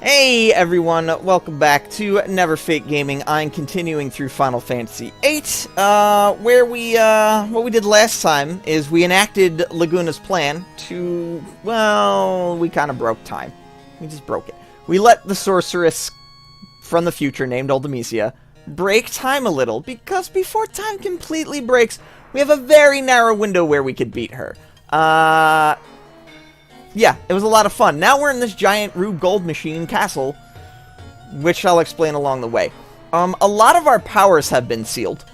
Hey everyone, welcome back to Neverfate Gaming. I'm continuing through Final Fantasy VIII, where what we did last time is we enacted Laguna's plan to, well, we kind of broke time. We just broke it. We let the sorceress from the future, named Ultimecia, break time a little, because before time completely breaks, we have a very narrow window where we could beat her. Yeah, it was a lot of fun. Now we're in this giant Rube Gold Machine castle, which I'll explain along the way. A lot of our powers have been sealed.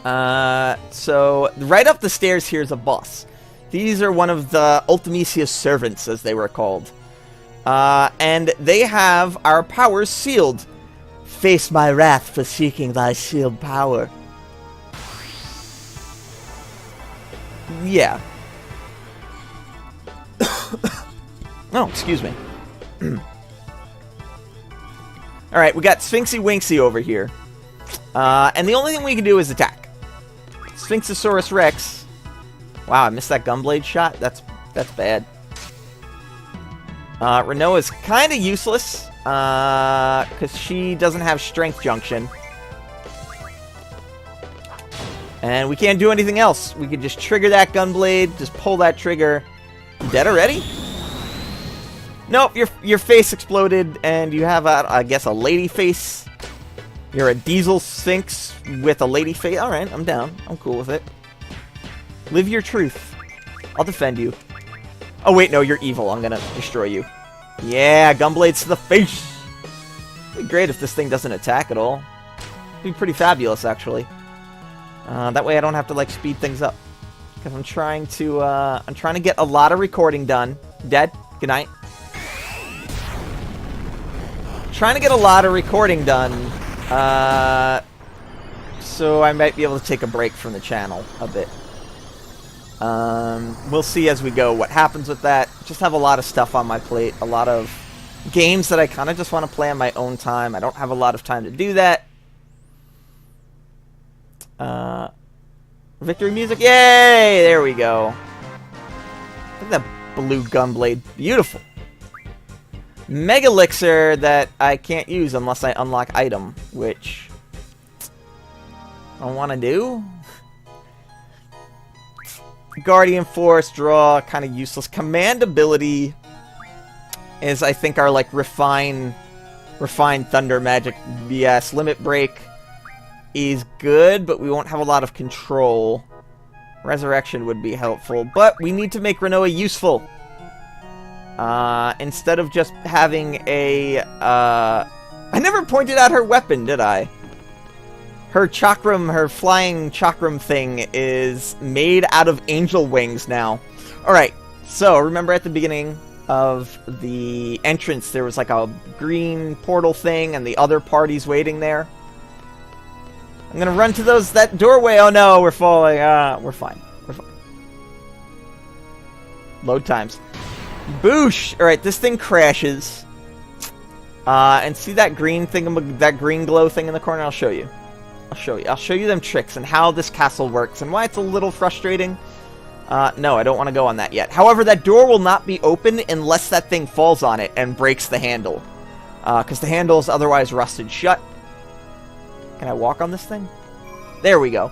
So right up the stairs here is a boss. These are one of the Ultimecia's servants, as they were called. And they have our powers sealed. Face my wrath for seeking thy sealed power. Yeah. Oh, excuse me. Alright, we got Sphinxy Winxy over here. And the only thing we can do is attack. Sphinxosaurus Rex. Wow, I missed that Gunblade shot? That's bad. Renoa is kind of useless. Because she doesn't have Strength Junction. And we can't do anything else. We could just trigger that Gunblade, just pull that trigger. You dead already? Nope, your face exploded, and you have, I guess, a lady face. You're a diesel sphinx with a lady face. Alright, I'm down. I'm cool with it. Live your truth. I'll defend you. Oh, wait, no, you're evil. I'm gonna destroy you. Yeah, Gunblades to the face. It'd be great if this thing doesn't attack at all. It'd be pretty fabulous, actually. That way I don't have to, like, speed things up. Because I'm trying to get a lot of recording done. Dead? Good night. Trying to get a lot of recording done. So I might be able to take a break from the channel a bit. We'll see as we go what happens with that. Just have a lot of stuff on my plate. A lot of games that I kind of just want to play on my own time. I don't have a lot of time to do that. Victory music. Yay! There we go. Look at that blue Gunblade. Beautiful. Mega Elixir that I can't use unless I unlock item, which I don't want to do. Guardian Force, draw, kind of useless. Command ability is, I think, our, like, refined Thunder Magic BS. Limit Break is good, but we won't have a lot of control. Resurrection would be helpful, but we need to make Renoa useful. Instead of just having a, I never pointed out her weapon, did I? Her chakram, her flying chakram thing is made out of angel wings now. Alright, so remember at the beginning of the entrance there was like a green portal thing and the other party's waiting there? I'm gonna run to that doorway. Oh no, we're falling. We're fine. We're fine. Load times. Boosh! Alright, this thing crashes. And see that green thing, that green glow thing in the corner? I'll show you. I'll show you them tricks and how this castle works and why it's a little frustrating. No, I don't want to go on that yet. However, that door will not be open unless that thing falls on it and breaks the handle. Because the handle is otherwise rusted shut. Can I walk on this thing? There we go.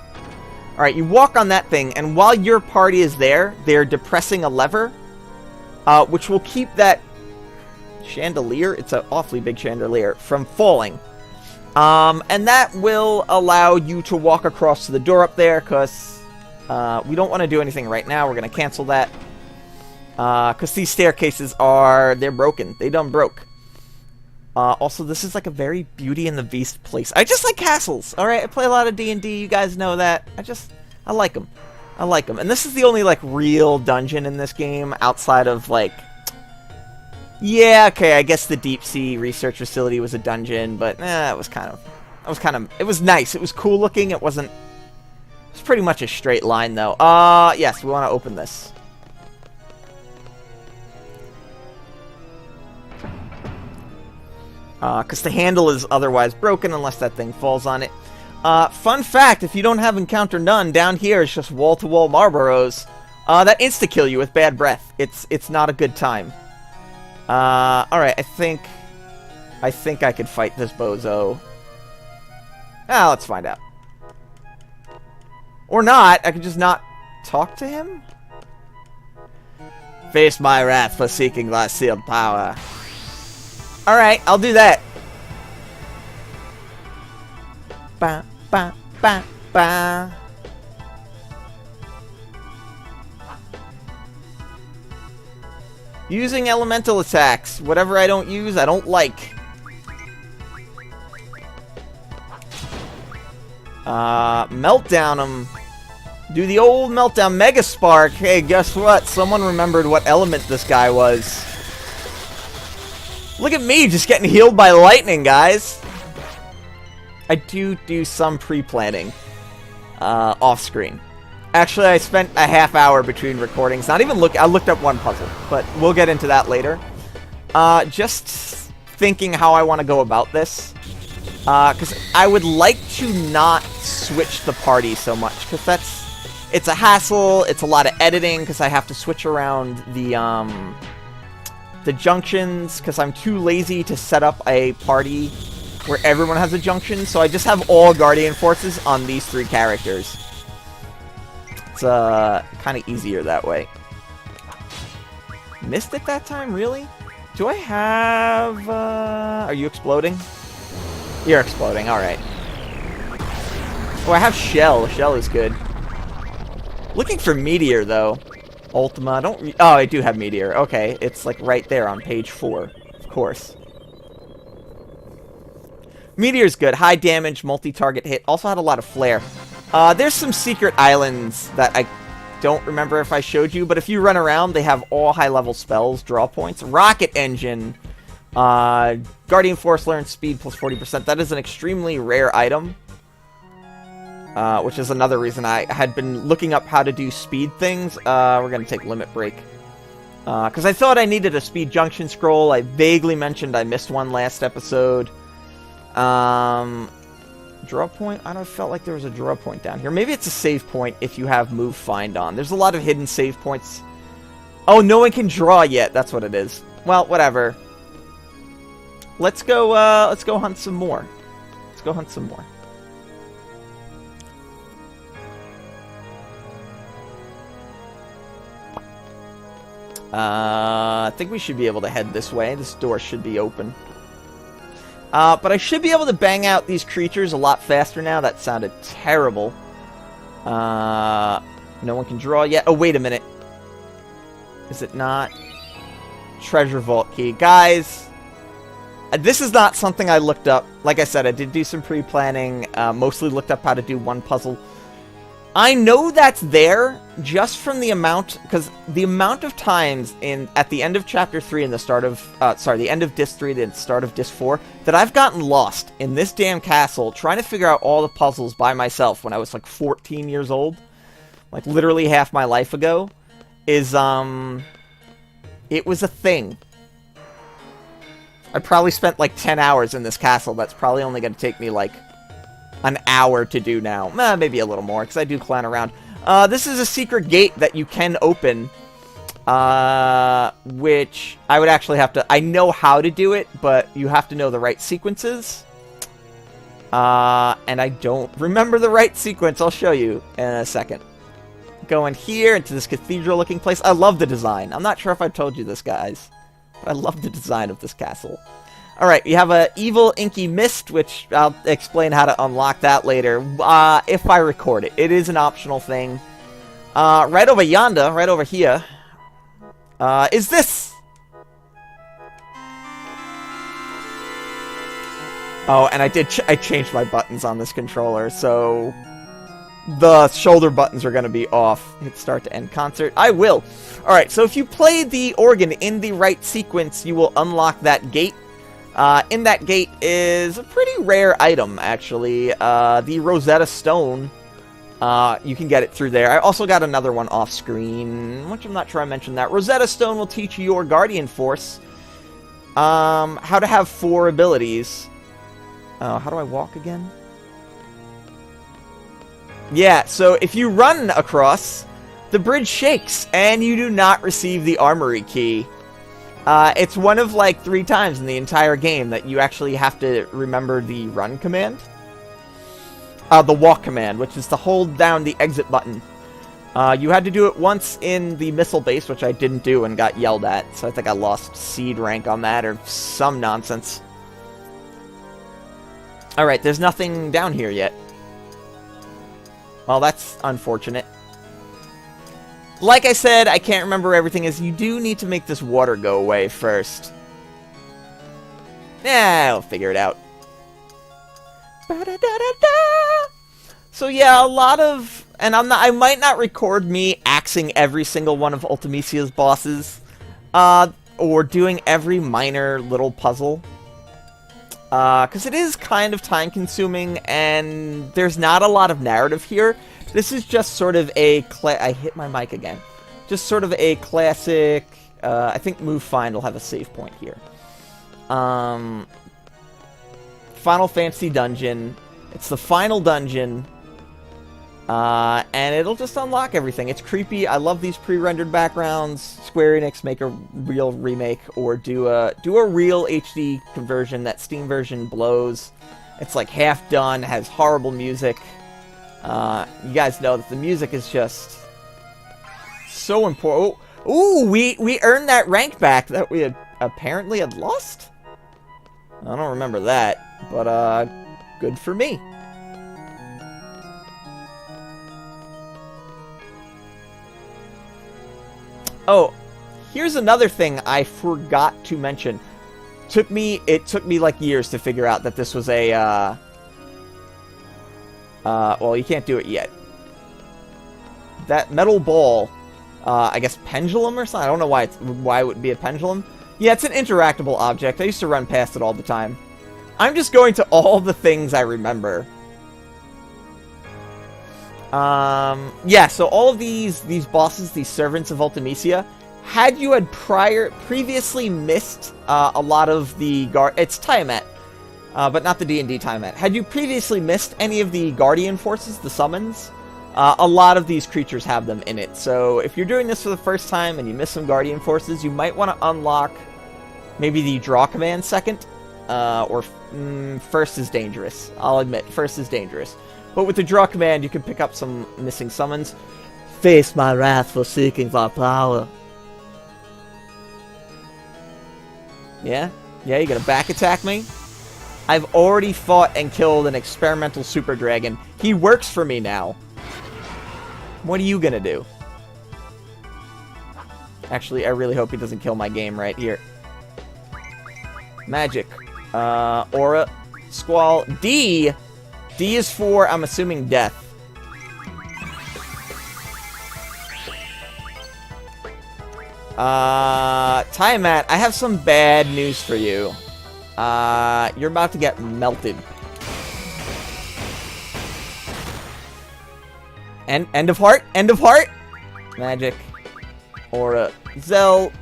Alright, you walk on that thing, and while your party is there, they're depressing a lever, which will keep that chandelier, it's an awfully big chandelier, from falling. And that will allow you to walk across to the door up there, because we don't want to do anything right now. We're going to cancel that. Because these staircases they're broken. They done broke. Also, this is like a very Beauty and the Beast place. I just like castles, alright? I play a lot of D&D, you guys know that. I like them. I like them. And this is the only, like, real dungeon in this game outside of, like... Yeah, okay, I guess the Deep Sea Research Facility was a dungeon, but, it was kind of... It was nice. It was cool looking. It wasn't... It's pretty much a straight line, though. Yes, we want to open this. Because the handle is otherwise broken unless that thing falls on it. Fun fact, if you don't have Encounter None, down here is just wall-to-wall Marlboros. That insta-kill you with bad breath. It's not a good time. Alright, I think I could fight this bozo. Ah, let's find out. Or not. I could just not talk to him. Face my wrath for seeking thy sealed power. Alright, I'll do that. Ba, ba, ba, ba. Using elemental attacks. Whatever I don't use, I don't like. Meltdown him. Do the old meltdown. Mega Spark. Hey, guess what? Someone remembered what element this guy was. Look at me just getting healed by lightning, guys. I do some pre-planning off screen. Actually, I spent a half hour between recordings. Not even I looked up one puzzle, but we'll get into that later. Just thinking how I want to go about this. Because I would like to not switch the party so much. Because it's a hassle. It's a lot of editing because I have to switch around the junctions. Because I'm too lazy to set up a party where everyone has a junction. So I just have all Guardian Forces on these 3 characters. It's kind of easier that way. Missed it that time, really? Do I have... Are you exploding? You're exploding, alright. Oh, I have Shell. Shell is good. Looking for Meteor, though. Ultima, oh, I do have Meteor. Okay, it's like right there on page 4. Of course. Meteor's good. High damage, multi-target hit. Also had a lot of flare. There's some secret islands that I don't remember if I showed you, but if you run around, they have all high-level spells, draw points. Rocket Engine, Guardian Force learns speed plus 40%. That is an extremely rare item, which is another reason I had been looking up how to do speed things. We're going to take Limit Break, because I thought I needed a speed junction scroll. I vaguely mentioned I missed one last episode. Draw point? I don't felt like there was a draw point down here. Maybe it's a save point if you have Move Find on. There's a lot of hidden save points. Oh, no one can draw yet. That's what it is. Well, whatever. Let's go hunt some more. Let's go hunt some more. I think we should be able to head this way. This door should be open. But I should be able to bang out these creatures a lot faster now. That sounded terrible. No one can draw yet. Oh, wait a minute. Is it not? Treasure Vault Key. Guys, this is not something I looked up. Like I said, I did do some pre-planning. Mostly looked up how to do one puzzle. I know that's there just from the amount, because the amount of times at the end of Chapter 3 and the start of, the end of Disc 3 and the start of Disc 4, that I've gotten lost in this damn castle trying to figure out all the puzzles by myself when I was like 14 years old, like literally half my life ago, is, it was a thing. I probably spent like 10 hours in this castle. That's probably only going to take me like an hour to do now. Maybe a little more, because I do clown around. This is a secret gate that you can open, which I would actually have to... I know how to do it, but you have to know the right sequences. And I don't remember the right sequence. I'll show you in a second. Going here into this cathedral-looking place. I love the design. I'm not sure if I've told you this, guys, but I love the design of this castle. Alright, you have a evil inky mist, which I'll explain how to unlock that later, if I record it. It is an optional thing. Right over yonder, right over here, is this. Oh, and I changed my buttons on this controller, so the shoulder buttons are going to be off. Hit start to end concert. I will. Alright, so if you play the organ in the right sequence, you will unlock that gate. In that gate is a pretty rare item, actually. The Rosetta Stone. You can get it through there. I also got another one off screen, which I'm not sure I mentioned that. Rosetta Stone will teach you your Guardian Force how to have 4 abilities. How do I walk again? Yeah, so if you run across, the bridge shakes, and you do not receive the armory key. It's one of like 3 times in the entire game that you actually have to remember the run command. The walk command, which is to hold down the exit button. You had to do it once in the missile base, which I didn't do and got yelled at. So I think I lost seed rank on that or some nonsense. Alright, there's nothing down here yet. Well, that's unfortunate. Like I said, I can't remember everything, as you do need to make this water go away first. Yeah, I'll figure it out. So yeah, a lot of... And I might not record me axing every single one of Ultimecia's bosses. Or doing every minor little puzzle. Because it is kind of time-consuming, and there's not a lot of narrative here. This is just sort of a... I hit my mic again. Just sort of a classic... I think Move Find will have a save point here. Final Fantasy dungeon. It's the final dungeon. And it'll just unlock everything. It's creepy. I love these pre-rendered backgrounds. Square Enix, make a real remake, or do a real HD conversion. That Steam version blows. It's like half done, has horrible music. You guys know that the music is just so important. Ooh, we earned that rank back that we had apparently had lost? I don't remember that, but good for me. Oh, here's another thing I forgot to mention. It took me like years to figure out that this was a well, you can't do it yet. That metal ball, I guess pendulum or something? I don't know why it would be a pendulum. Yeah, it's an interactable object. I used to run past it all the time. I'm just going to all the things I remember. Yeah, so all of these bosses, these servants of Ultimecia, had you had previously missed a lot of the it's Tiamat, but not the D&D Tiamat. Had you previously missed any of the Guardian Forces, the summons, a lot of these creatures have them in it. So if you're doing this for the first time and you miss some Guardian Forces, you might want to unlock maybe the draw command second, or first is dangerous. I'll admit, first is dangerous. But with the draw command, you can pick up some missing summons. Face my wrath for seeking thy power. Yeah? Yeah, you gonna back attack me? I've already fought and killed an experimental super dragon. He works for me now. What are you gonna do? Actually, I really hope he doesn't kill my game right here. Magic. Aura. Squall. D! D is for, I'm assuming, death. Tiamat, I have some bad news for you. You're about to get melted. End of heart? End of heart? Magic. Aura. Zell.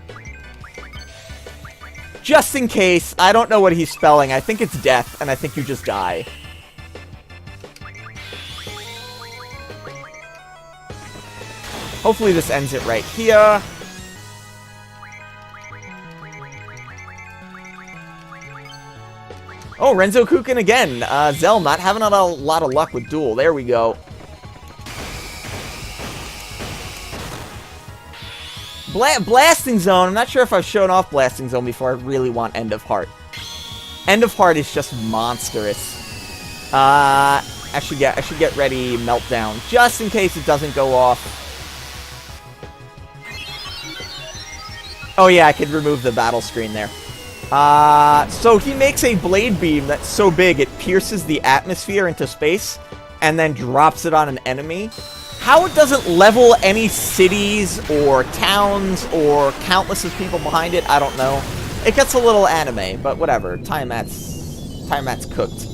Just in case, I don't know what he's spelling. I think it's death, and I think you just die. Hopefully this ends it right here. Oh, Renzo Kukin again. Zell not having a lot of luck with Duel. There we go. Blasting Zone. I'm not sure if I've shown off Blasting Zone before. I really want End of Heart. End of Heart is just monstrous. I should get ready Meltdown, just in case it doesn't go off. Oh yeah, I could remove the battle screen there. So he makes a blade beam that's so big it pierces the atmosphere into space and then drops it on an enemy. How it doesn't level any cities or towns or countless of people behind it, I don't know. It gets a little anime, but whatever. Tiamat's cooked.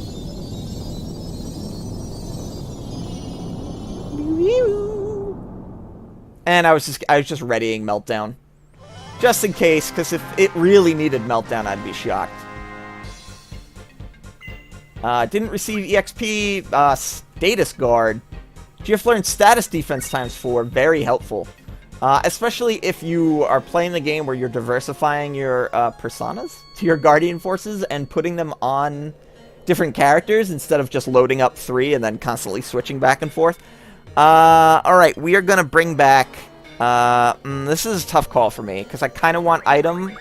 And I was just readying Meltdown. Just in case, because if it really needed Meltdown, I'd be shocked. Didn't receive EXP, Status Guard. GF learned Status Defense ×4, very helpful. Especially if you are playing the game where you're diversifying your personas to your Guardian forces and putting them on different characters instead of just loading up 3 and then constantly switching back and forth. Alright, we are going to bring back... this is a tough call for me, because I kind of want item,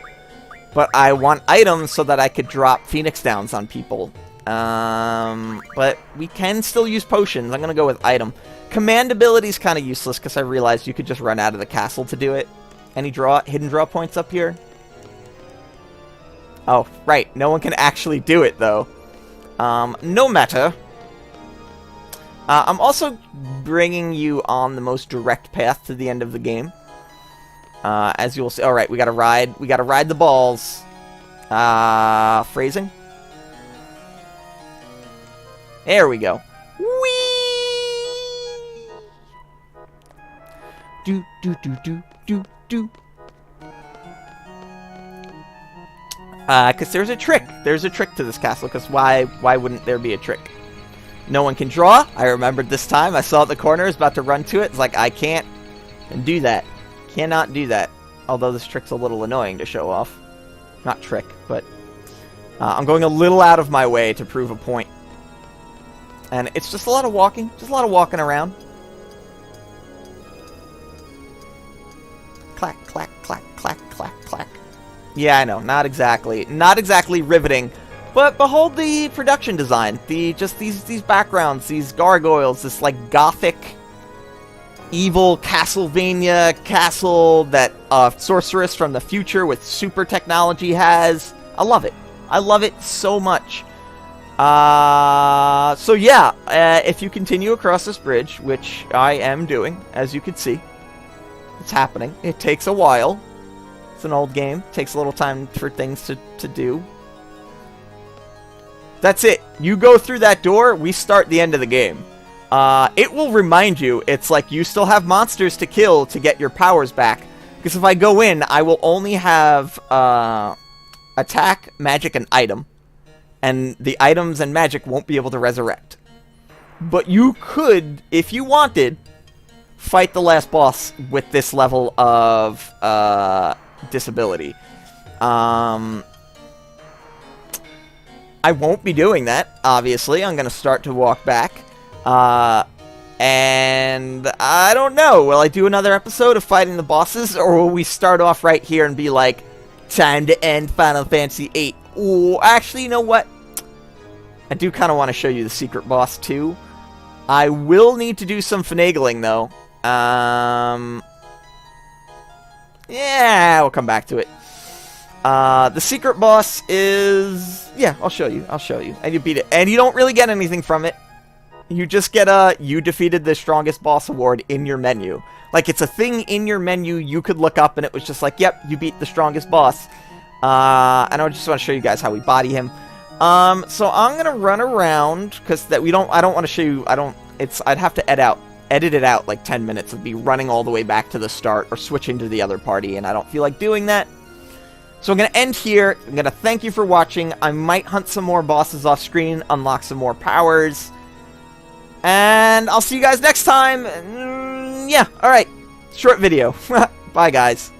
but I want items so that I could drop Phoenix Downs on people. But we can still use potions. I'm going to go with item. Command ability is kind of useless, because I realized you could just run out of the castle to do it. Any hidden draw points up here? Oh, right. No one can actually do it, though. No matter. I'm also bringing you on the most direct path to the end of the game. As you'll see. Alright, we gotta ride. We gotta ride the balls. Phrasing. There we go. Whee! Do, do, do, do, do, do. Because there's a trick. There's a trick to this castle, because why wouldn't there be a trick? No one can draw. I remembered this time. I saw it in the corner. I was about to run to it. It's like, I can't do that. Cannot do that. Although this trick's a little annoying to show off. Not trick, but... I'm going a little out of my way to prove a point. And it's just a lot of walking. Just a lot of walking around. Clack, clack, clack, clack, clack, clack. Yeah, I know. Not exactly. Not exactly riveting. But behold the production design. Just these backgrounds, these gargoyles, this like gothic, evil Castlevania castle that a sorceress from the future with super technology has. I love it. I love it so much. So yeah, if you continue across this bridge, which I am doing, as you can see, it's happening. It takes a while. It's an old game. It takes a little time for things to do. That's it. You go through that door, we start the end of the game. It will remind you, it's like you still have monsters to kill to get your powers back. Because if I go in, I will only have attack, magic, and item. And the items and magic won't be able to resurrect. But you could, if you wanted, fight the last boss with this level of disability. I won't be doing that, obviously. I'm going to start to walk back. And I don't know. Will I do another episode of fighting the bosses? Or will we start off right here and be like, time to end Final Fantasy VIII? Ooh, actually, you know what? I do kind of want to show you the secret boss, too. I will need to do some finagling, though. Yeah, we'll come back to it. The secret boss is... Yeah, I'll show you. I'll show you. And you beat it. And you don't really get anything from it. You just get a... You defeated the strongest boss award in your menu. Like, it's a thing in your menu you could look up, and it was just like, yep, you beat the strongest boss. And I just want to show you guys how we body him. So I'm going to run around, because I don't want to show you... I'd have to edit it out like 10 minutes of me running all the way back to the start, or switching to the other party, and I don't feel like doing that. So I'm going to end here. I'm going to thank you for watching. I might hunt some more bosses off screen, unlock some more powers. And I'll see you guys next time. Yeah, alright. Short video. Bye, guys.